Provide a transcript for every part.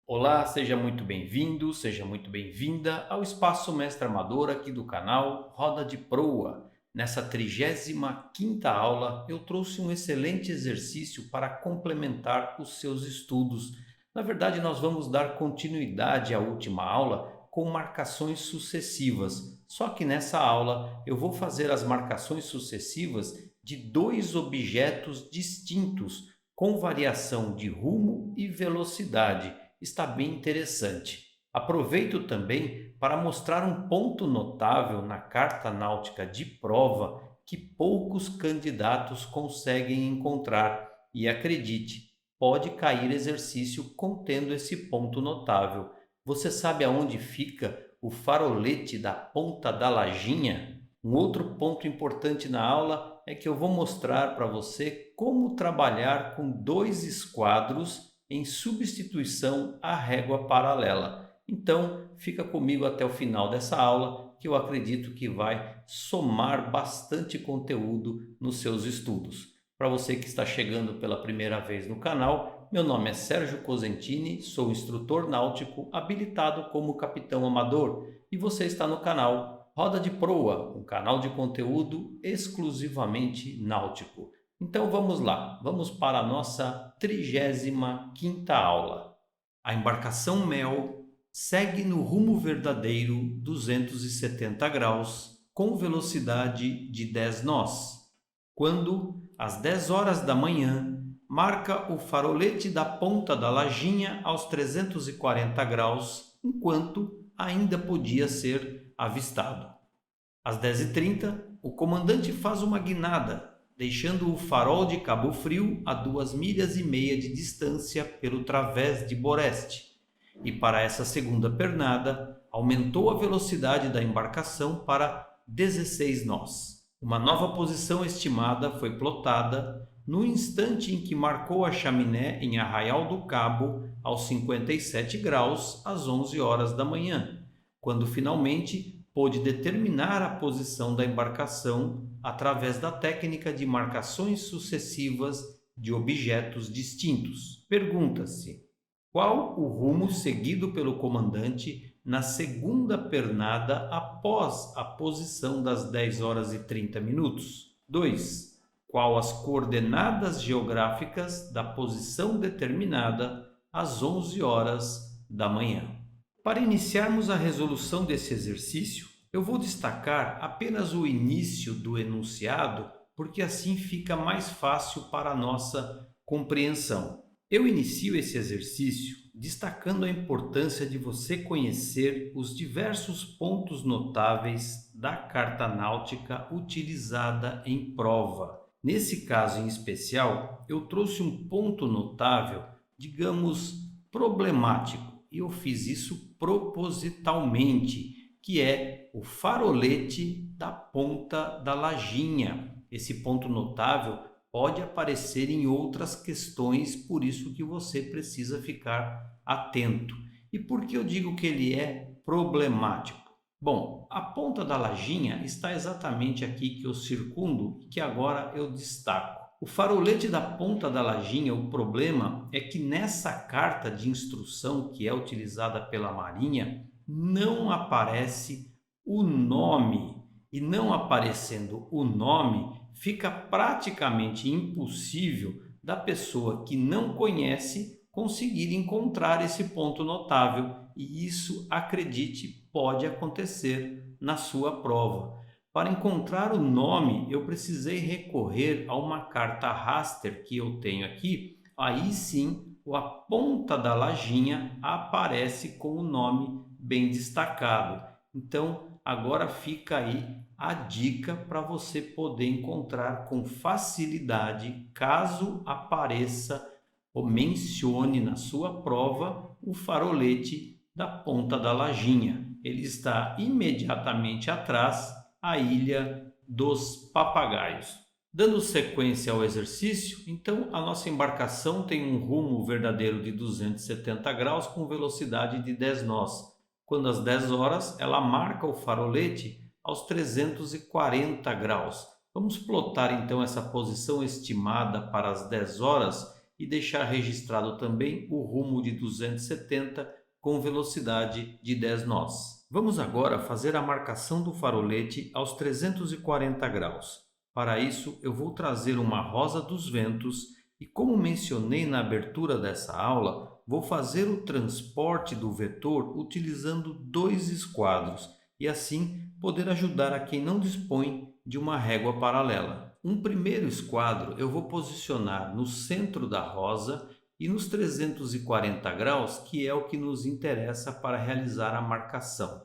Olá, seja muito bem-vindo, seja muito bem-vinda ao Espaço Mestre Amador aqui do canal Roda de Proa. Nessa 35ª aula, eu trouxe um excelente exercício para complementar os seus estudos. Na verdade, nós vamos dar continuidade à última aula com marcações sucessivas. Só que nessa aula eu vou fazer as marcações sucessivas de dois objetos distintos, com variação de rumo e velocidade. Está bem interessante. Aproveito também para mostrar um ponto notável na carta náutica de prova que poucos candidatos conseguem encontrar. E acredite, pode cair exercício contendo esse ponto notável. Você sabe aonde fica o farolete da ponta da lajinha? Um outro ponto importante na aula é que eu vou mostrar para você como trabalhar com dois esquadros em substituição à régua paralela. Então, fica comigo até o final dessa aula, que eu acredito que vai somar bastante conteúdo nos seus estudos. Para você que está chegando pela primeira vez no canal, meu nome é Sérgio Cosentini, sou instrutor náutico habilitado como capitão amador e você está no canal Roda de Proa, um canal de conteúdo exclusivamente náutico. Então vamos lá, vamos para a nossa 35ª aula. A embarcação Mel segue no rumo verdadeiro 270 graus com velocidade de 10 nós, quando, às 10 horas da manhã, marca o farolete da ponta da lajinha aos 340 graus, enquanto ainda podia ser avistado. Às 10h30, o comandante faz uma guinada, deixando o farol de Cabo Frio a 2,5 milhas de distância pelo través de Boreste. E para essa segunda pernada, aumentou a velocidade da embarcação para 16 nós. Uma nova posição estimada foi plotada no instante em que marcou a chaminé em Arraial do Cabo aos 57 graus às 11 horas da manhã, quando finalmente pôde determinar a posição da embarcação através da técnica de marcações sucessivas de objetos distintos. Pergunta-se: qual o rumo seguido pelo comandante na segunda pernada após a posição das 10 horas e 30 minutos? 2. Qual as coordenadas geográficas da posição determinada às 11 horas da manhã? Para iniciarmos a resolução desse exercício, eu vou destacar apenas o início do enunciado, porque assim fica mais fácil para a nossa compreensão. Eu inicio esse exercício destacando a importância de você conhecer os diversos pontos notáveis da carta náutica utilizada em prova. Nesse caso em especial, eu trouxe um ponto notável, digamos, problemático, e eu fiz isso propositalmente, que é o farolete da ponta da lajinha. Esse ponto notável pode aparecer em outras questões, por isso que você precisa ficar atento. E por que eu digo que ele é problemático? Bom, a ponta da lajinha está exatamente aqui que eu circundo e que agora eu destaco. O farolete da ponta da lajinha, o problema é que nessa carta de instrução que é utilizada pela Marinha, não aparece o nome. E não aparecendo o nome, fica praticamente impossível da pessoa que não conhece conseguir encontrar esse ponto notável. E isso, acredite, pode acontecer na sua prova. Para encontrar o nome, eu precisei recorrer a uma carta raster que eu tenho aqui. Aí sim, a ponta da lajinha aparece com o nome bem destacado. Então, agora fica aí a dica para você poder encontrar com facilidade, caso apareça ou mencione na sua prova o farolete da ponta da lajinha. Ele está imediatamente atrás a Ilha dos Papagaios. Dando sequência ao exercício, então a nossa embarcação tem um rumo verdadeiro de 270 graus com velocidade de 10 nós. Quando às 10 horas ela marca o farolete aos 340 graus. Vamos plotar então essa posição estimada para as 10 horas e deixar registrado também o rumo de 270 com velocidade de 10 nós. Vamos agora fazer a marcação do farolete aos 340 graus. Para isso, eu vou trazer uma rosa dos ventos e, como mencionei na abertura dessa aula, vou fazer o transporte do vetor utilizando 2 esquadros e assim poder ajudar a quem não dispõe de uma régua paralela. Um primeiro esquadro eu vou posicionar no centro da rosa e nos 340 graus, que é o que nos interessa para realizar a marcação.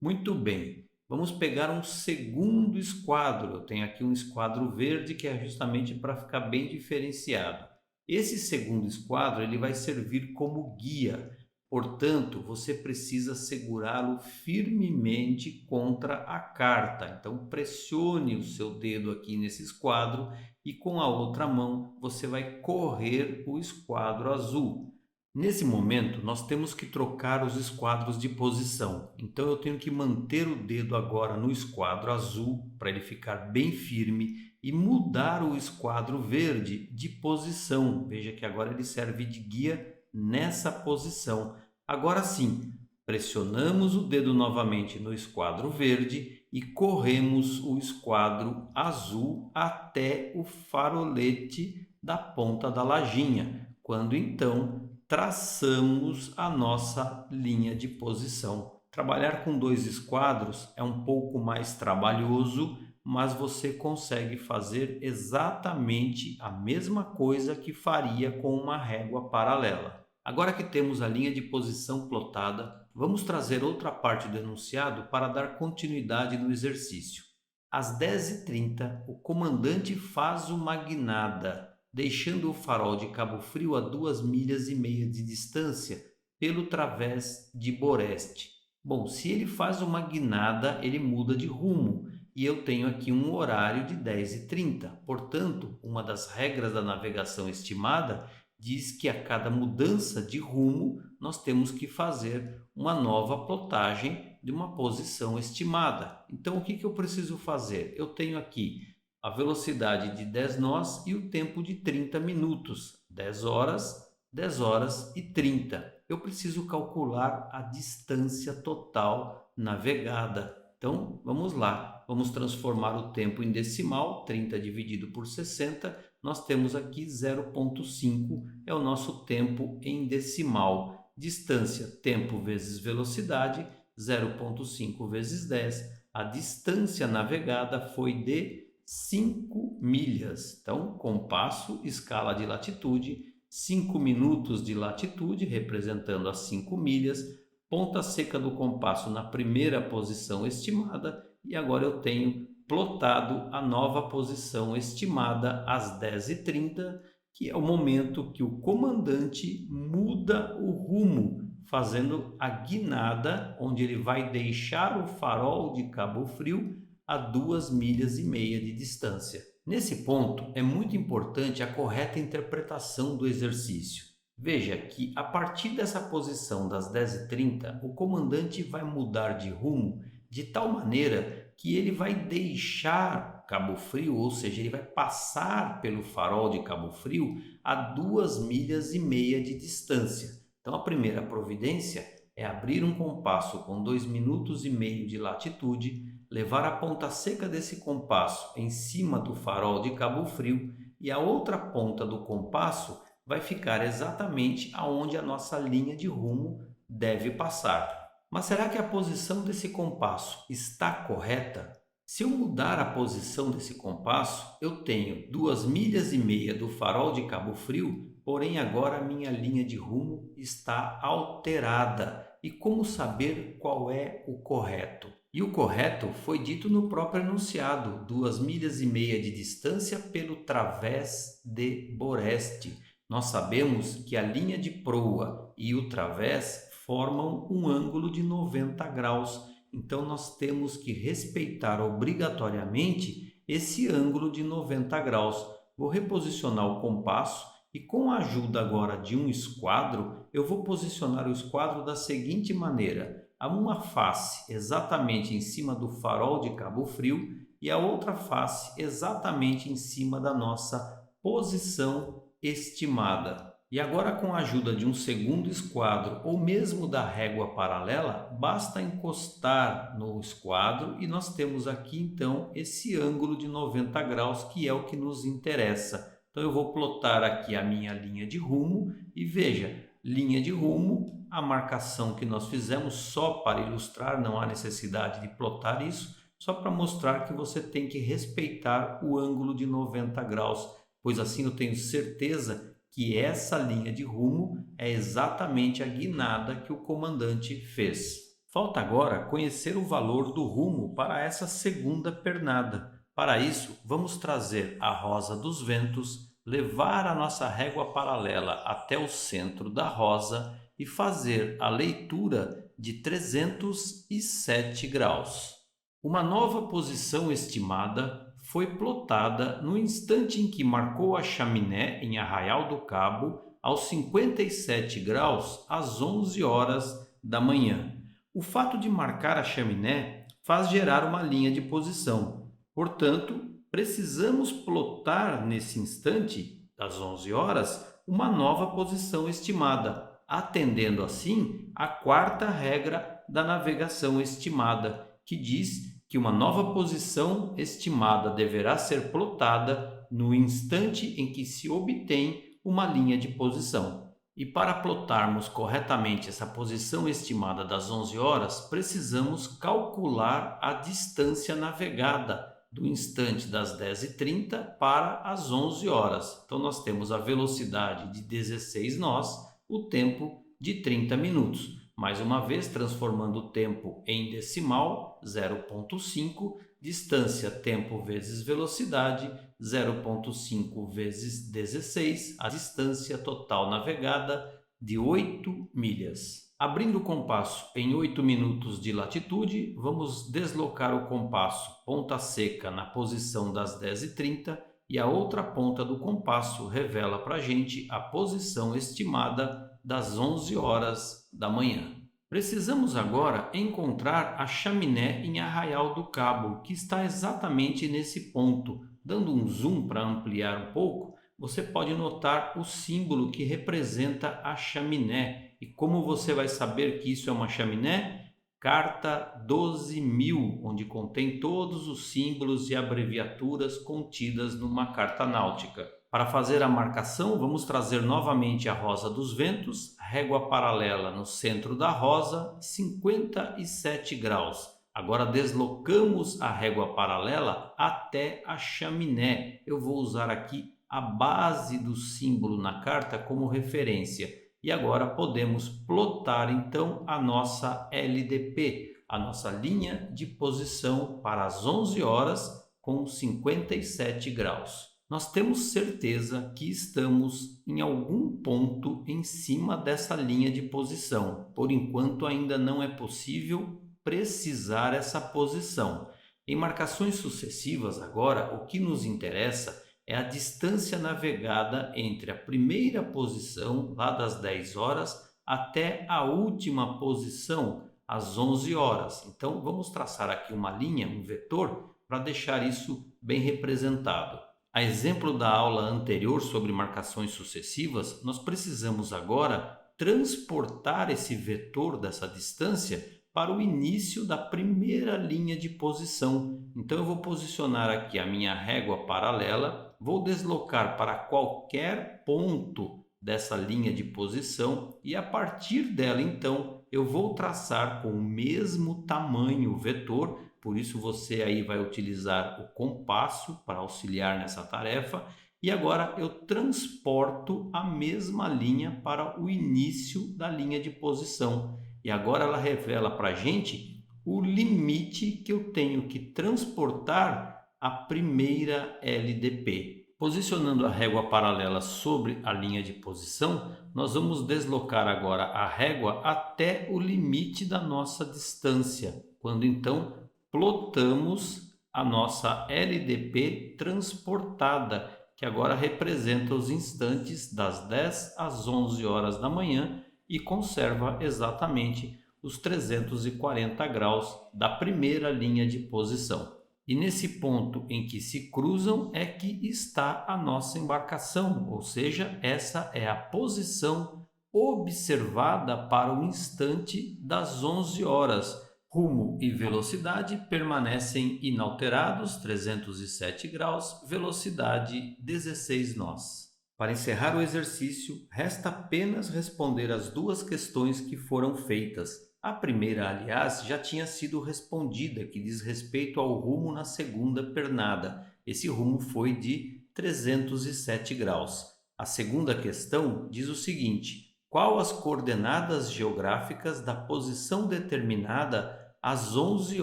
Muito bem, vamos pegar um segundo esquadro. Eu tenho aqui um esquadro verde que é justamente para ficar bem diferenciado. Esse segundo esquadro ele vai servir como guia, portanto, você precisa segurá-lo firmemente contra a carta. Então, pressione o seu dedo aqui nesse esquadro e com a outra mão você vai correr o esquadro azul. Nesse momento, nós temos que trocar os esquadros de posição. Então, eu tenho que manter o dedo agora no esquadro azul para ele ficar bem firme e mudar o esquadro verde de posição. Veja que agora ele serve de guia nessa posição. Agora sim, pressionamos o dedo novamente no esquadro verde e corremos o esquadro azul até o farolete da ponta da lajinha, quando então traçamos a nossa linha de posição. Trabalhar com 2 esquadros é um pouco mais trabalhoso, mas você consegue fazer exatamente a mesma coisa que faria com uma régua paralela. Agora que temos a linha de posição plotada, vamos trazer outra parte do enunciado para dar continuidade no exercício. Às 10h30, o comandante faz uma guinada, deixando o farol de Cabo Frio a 2,5 milhas de distância pelo través de Boreste. Bom, se ele faz uma guinada, ele muda de rumo e eu tenho aqui um horário de 10h30. Portanto, uma das regras da navegação estimada diz que a cada mudança de rumo nós temos que fazer uma nova plotagem de uma posição estimada. Então, o que eu preciso fazer? Eu tenho aqui a velocidade de 10 nós e o tempo de 30 minutos, 10 horas e 30. Eu preciso calcular a distância total navegada. Então, vamos lá. Vamos transformar o tempo em decimal, 30 dividido por 60. Nós temos aqui 0,5, é o nosso tempo em decimal. Distância, tempo vezes velocidade, 0,5 vezes 10. A distância navegada foi de 5 milhas. Então, compasso, escala de latitude, 5 minutos de latitude, representando as 5 milhas, ponta seca do compasso na primeira posição estimada, e agora eu tenho plotado a nova posição estimada às 10h30, que é o momento que o comandante muda o rumo, fazendo a guinada, onde ele vai deixar o farol de Cabo Frio a 2,5 milhas de distância. Nesse ponto, é muito importante a correta interpretação do exercício. Veja que a partir dessa posição das 10h30, o comandante vai mudar de rumo de tal maneira que ele vai deixar Cabo Frio, ou seja, ele vai passar pelo farol de Cabo Frio a 2,5 milhas de distância. Então, a primeira providência é abrir um compasso com 2,5 minutos de latitude, levar a ponta seca desse compasso em cima do farol de Cabo Frio e a outra ponta do compasso vai ficar exatamente aonde a nossa linha de rumo deve passar. Mas será que a posição desse compasso está correta? Se eu mudar a posição desse compasso, eu tenho 2,5 milhas do farol de Cabo Frio, porém agora a minha linha de rumo está alterada. E como saber qual é o correto? E o correto foi dito no próprio enunciado, 2,5 milhas de distância pelo través de Boreste. Nós sabemos que a linha de proa e o través formam um ângulo de 90 graus. Então, nós temos que respeitar obrigatoriamente esse ângulo de 90 graus. Vou reposicionar o compasso e, com a ajuda agora de um esquadro, eu vou posicionar o esquadro da seguinte maneira. Há uma face exatamente em cima do farol de Cabo Frio e a outra face exatamente em cima da nossa posição estimada. E agora, com a ajuda de um segundo esquadro ou mesmo da régua paralela, basta encostar no esquadro e nós temos aqui então esse ângulo de 90 graus, que é o que nos interessa. Então eu vou plotar aqui a minha linha de rumo e veja, linha de rumo, a marcação que nós fizemos só para ilustrar, não há necessidade de plotar isso, só para mostrar que você tem que respeitar o ângulo de 90 graus, pois assim eu tenho certeza que essa linha de rumo é exatamente a guinada que o comandante fez. Falta agora conhecer o valor do rumo para essa segunda pernada. Para isso, vamos trazer a rosa dos ventos, levar a nossa régua paralela até o centro da rosa e fazer a leitura de 307 graus. Uma nova posição estimada foi plotada no instante em que marcou a chaminé em Arraial do Cabo aos 57 graus às 11 horas da manhã. O fato de marcar a chaminé faz gerar uma linha de posição. Portanto, precisamos plotar nesse instante, das 11 horas, uma nova posição estimada, atendendo assim à quarta regra da navegação estimada, que diz que uma nova posição estimada deverá ser plotada no instante em que se obtém uma linha de posição. E para plotarmos corretamente essa posição estimada das 11 horas, precisamos calcular a distância navegada do instante das 10h30 para as 11 horas. Então nós temos a velocidade de 16 nós, o tempo de 30 minutos. Mais uma vez, transformando o tempo em decimal, 0,5, distância tempo vezes velocidade, 0,5 vezes 16, a distância total navegada de 8 milhas. Abrindo o compasso em 8 minutos de latitude, vamos deslocar o compasso ponta seca na posição das 10h30 e a outra ponta do compasso revela para a gente a posição estimada das 11 horas da manhã. Precisamos agora encontrar a chaminé em Arraial do Cabo, que está exatamente nesse ponto. Dando um zoom para ampliar um pouco, você pode notar o símbolo que representa a chaminé. E como você vai saber que isso é uma chaminé? Carta 12.000, onde contém todos os símbolos e abreviaturas contidas numa carta náutica. Para fazer a marcação, vamos trazer novamente a rosa dos ventos, régua paralela no centro da rosa, 57 graus. Agora deslocamos a régua paralela até a chaminé. Eu vou usar aqui a base do símbolo na carta como referência. E agora podemos plotar então a nossa LDP, a nossa linha de posição para as 11 horas com 57 graus. Nós temos certeza que estamos em algum ponto em cima dessa linha de posição. Por enquanto ainda não é possível precisar essa posição. Em marcações sucessivas agora, o que nos interessa é a distância navegada entre a primeira posição, lá das 10 horas, até a última posição, às 11 horas. Então vamos traçar aqui uma linha, um vetor, para deixar isso bem representado. A exemplo da aula anterior sobre marcações sucessivas, nós precisamos agora transportar esse vetor dessa distância para o início da primeira linha de posição. Então eu vou posicionar aqui a minha régua paralela, vou deslocar para qualquer ponto dessa linha de posição e a partir dela então eu vou traçar com o mesmo tamanho vetor. Por isso você aí vai utilizar o compasso para auxiliar nessa tarefa. E agora eu transporto a mesma linha para o início da linha de posição. E agora ela revela para a gente o limite que eu tenho que transportar a primeira LDP. Posicionando a régua paralela sobre a linha de posição, nós vamos deslocar agora a régua até o limite da nossa distância. Quando então plotamos a nossa LDP transportada, que agora representa os instantes das 10 às 11 horas da manhã e conserva exatamente os 340 graus da primeira linha de posição. E nesse ponto em que se cruzam é que está a nossa embarcação, ou seja, essa é a posição observada para o instante das 11 horas. Rumo e velocidade permanecem inalterados, 307 graus, velocidade 16 nós. Para encerrar o exercício, resta apenas responder as duas questões que foram feitas. A primeira, aliás, já tinha sido respondida, que diz respeito ao rumo na segunda pernada. Esse rumo foi de 307 graus. A segunda questão diz o seguinte: qual as coordenadas geográficas da posição determinada às 11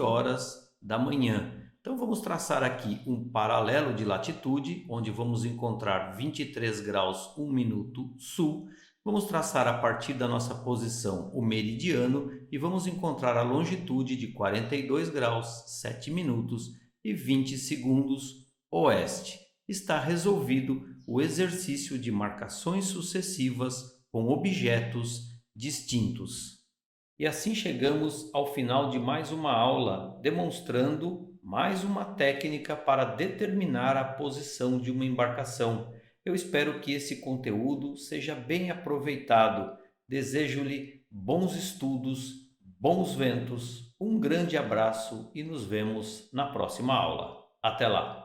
horas da manhã? Então vamos traçar aqui um paralelo de latitude, onde vamos encontrar 23 graus 1 minuto sul. Vamos traçar a partir da nossa posição o meridiano e vamos encontrar a longitude de 42 graus 7 minutos e 20 segundos oeste. Está resolvido o exercício de marcações sucessivas com objetos distintos. E assim chegamos ao final de mais uma aula, demonstrando mais uma técnica para determinar a posição de uma embarcação. Eu espero que esse conteúdo seja bem aproveitado. Desejo-lhe bons estudos, bons ventos, um grande abraço e nos vemos na próxima aula. Até lá!